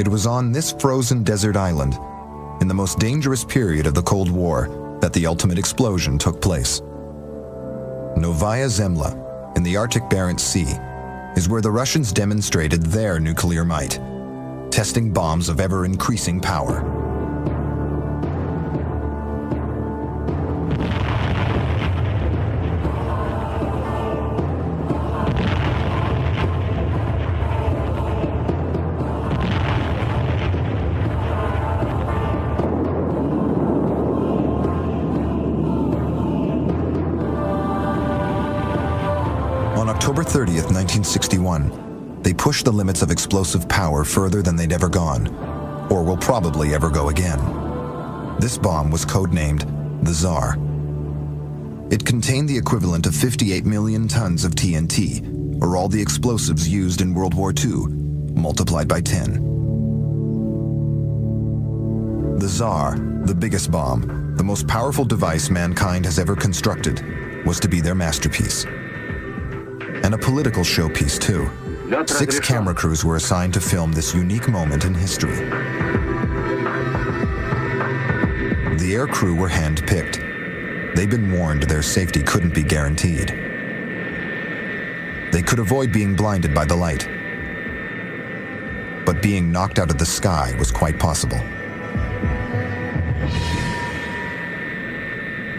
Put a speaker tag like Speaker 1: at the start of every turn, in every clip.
Speaker 1: It was on this frozen desert island, in the most dangerous period of the Cold War, that the ultimate explosion took place. Novaya Zemlya, in the Arctic Barents Sea, is where the Russians demonstrated their nuclear might, testing bombs of ever-increasing power. On October 30th, 1961, they pushed the limits of explosive power further than they'd ever gone, or will probably ever go again. This bomb was codenamed the Tsar. It contained the equivalent of 58 million tons of TNT, or all the explosives used in World War II, multiplied by 10. The Tsar, the biggest bomb, the most powerful device mankind has ever constructed, was to be their masterpiece. And a political showpiece, too. 6 camera crews were assigned to film this unique moment in history. The air crew were hand-picked. They'd been warned their safety couldn't be guaranteed. They could avoid being blinded by the light. But being knocked out of the sky was quite possible.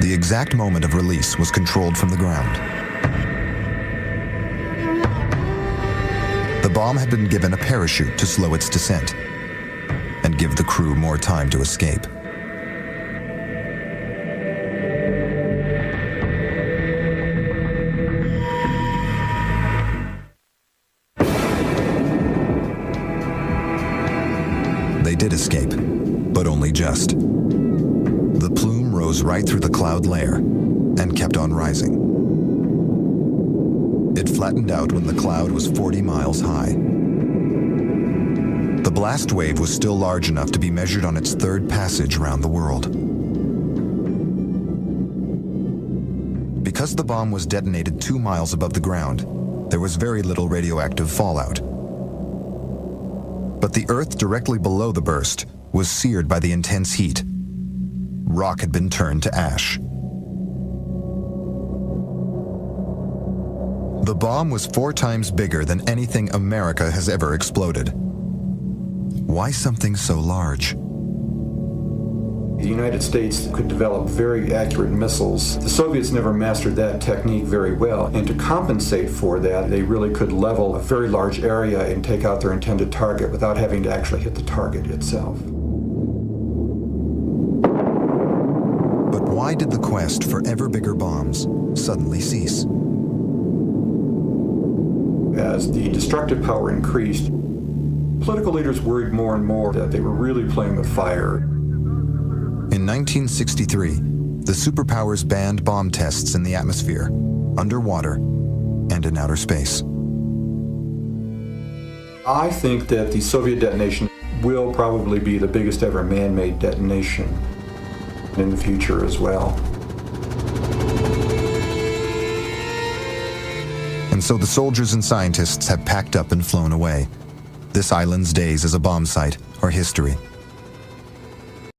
Speaker 1: The exact moment of release was controlled from the ground. The bomb had been given a parachute to slow its descent and give the crew more time to escape. They did escape, but only just. The plume rose right through the cloud layer and kept on rising. It flattened out when the cloud was 40 miles high. The blast wave was still large enough to be measured on its third passage around the world. Because the bomb was detonated 2 miles above the ground, there was very little radioactive fallout. But the earth directly below the burst was seared by the intense heat. Rock had been turned to ash. The bomb was 4 times bigger than anything America has ever exploded. Why something so large?
Speaker 2: The United States could develop very accurate missiles. The Soviets never mastered that technique very well, and to compensate for that, they really could level a very large area and take out their intended target without having to actually hit the target itself.
Speaker 1: But why did the quest for ever bigger bombs suddenly cease?
Speaker 2: As the destructive power increased, political leaders worried more and more that they were really playing with fire.
Speaker 1: In 1963, the superpowers banned bomb tests in the atmosphere, underwater, and in outer space.
Speaker 2: I think that the Soviet detonation will probably be the biggest ever man-made detonation in the future as well.
Speaker 1: And so the soldiers and scientists have packed up and flown away. This island's days as a bomb site are history.